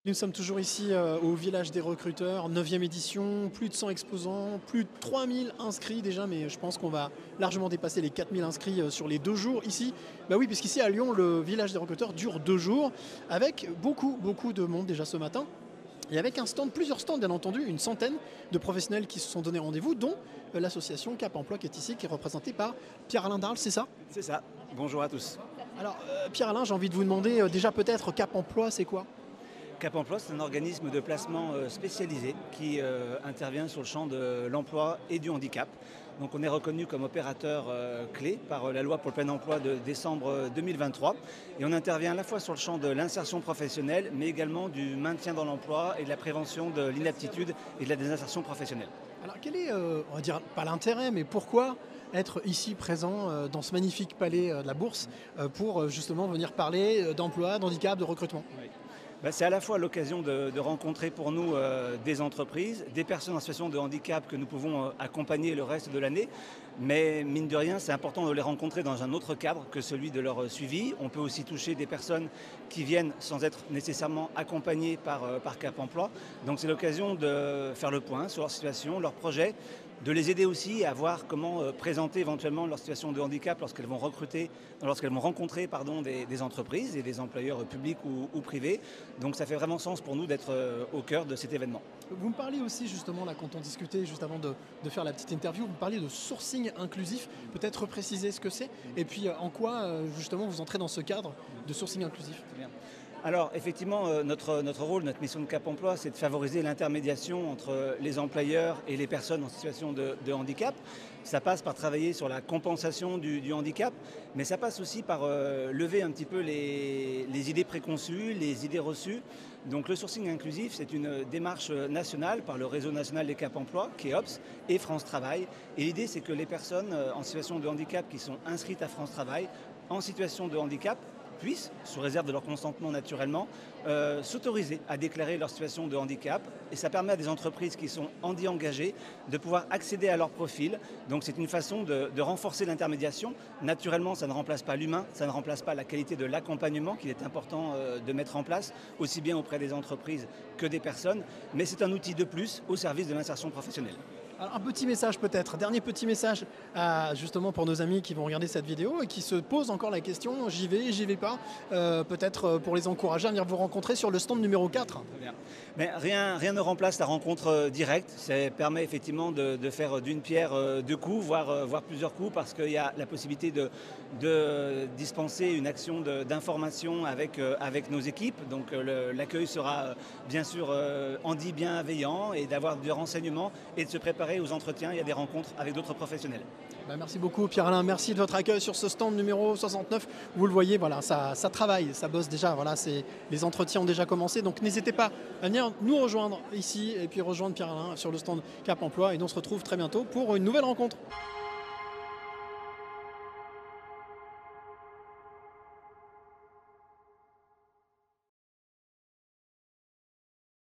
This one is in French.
Nous sommes toujours ici au village des recruteurs, 9e édition, plus de 100 exposants, plus de 3000 inscrits déjà, mais je pense qu'on va largement dépasser les 4000 inscrits sur les 2 jours ici. Bah oui, puisqu'ici à Lyon, le village des recruteurs dure 2 jours, avec beaucoup de monde déjà ce matin. Et avec un stand, plusieurs stands bien entendu, une centaine de professionnels qui se sont donné rendez-vous, dont l'association Cap Emploi qui est ici, qui est représentée par Pierre-Alain Darles, c'est ça? C'est ça. Bonjour à tous. Alors Pierre-Alain, j'ai envie de vous demander déjà peut-être Cap Emploi, c'est quoi? Cap Emploi, c'est un organisme de placement spécialisé qui intervient sur le champ de l'emploi et du handicap. Donc on est reconnu comme opérateur clé par la loi pour le plein emploi de décembre 2023. Et on intervient à la fois sur le champ de l'insertion professionnelle, mais également du maintien dans l'emploi et de la prévention de l'inaptitude et de la désinsertion professionnelle. Alors quel est, on va dire, pas l'intérêt, mais pourquoi être ici présent dans ce magnifique palais de la Bourse pour justement venir parler d'emploi, d'handicap, de recrutement? Oui. C'est à la fois l'occasion de rencontrer pour nous des entreprises, des personnes en situation de handicap que nous pouvons accompagner le reste de l'année, mais mine de rien, c'est important de les rencontrer dans un autre cadre que celui de leur suivi. On peut aussi toucher des personnes qui viennent sans être nécessairement accompagnées par Cap Emploi. Donc c'est l'occasion de faire le point sur leur situation, leurs projets, de les aider aussi à voir comment présenter éventuellement leur situation de handicap lorsqu'elles vont rencontrer des entreprises et des employeurs publics ou privés. Donc ça fait vraiment sens pour nous d'être au cœur de cet événement. Vous me parliez aussi justement, là, quand on discutait juste avant de faire la petite interview, vous me parliez de sourcing inclusif, peut-être préciser ce que c'est, et puis en quoi justement vous entrez dans ce cadre de sourcing inclusif? Bien. Alors effectivement, notre rôle, notre mission de Cap Emploi, c'est de favoriser l'intermédiation entre les employeurs et les personnes en situation de handicap. Ça passe par travailler sur la compensation du handicap, mais ça passe aussi par lever un petit peu les idées préconçues, les idées reçues. Donc le sourcing inclusif, c'est une démarche nationale par le réseau national des Cap Emploi, KEOPS, et France Travail. Et l'idée, c'est que les personnes en situation de handicap qui sont inscrites à France Travail, en situation de handicap, puissent, sous réserve de leur consentement naturellement, s'autoriser à déclarer leur situation de handicap. Et ça permet à des entreprises qui sont handi-engagées de pouvoir accéder à leur profil. Donc c'est une façon de renforcer l'intermédiation. Naturellement, ça ne remplace pas l'humain, ça ne remplace pas la qualité de l'accompagnement qu'il est important de mettre en place, aussi bien auprès des entreprises que des personnes. Mais c'est un outil de plus au service de l'insertion professionnelle. Alors, un petit message peut-être, dernier petit message justement pour nos amis qui vont regarder cette vidéo et qui se posent encore la question, j'y vais pas, peut-être pour les encourager à venir vous rencontrer sur le stand numéro 4. Très bien. Mais rien ne remplace la rencontre directe. Ça permet effectivement de faire d'une pierre deux coups, voire plusieurs coups, parce qu'il y a la possibilité de dispenser une action d'information avec nos équipes. Donc l'accueil sera bien sûr handi bienveillant et d'avoir du renseignement et de se préparer aux entretiens et à des rencontres avec d'autres professionnels. Merci beaucoup Pierre-Alain, merci de votre accueil sur ce stand numéro 69. Vous le voyez, voilà, ça travaille, ça bosse déjà, voilà, les entretiens ont déjà commencé, donc n'hésitez pas à venir nous rejoindre ici et puis rejoindre Pierre-Alain sur le stand Cap Emploi et nous on se retrouve très bientôt pour une nouvelle rencontre.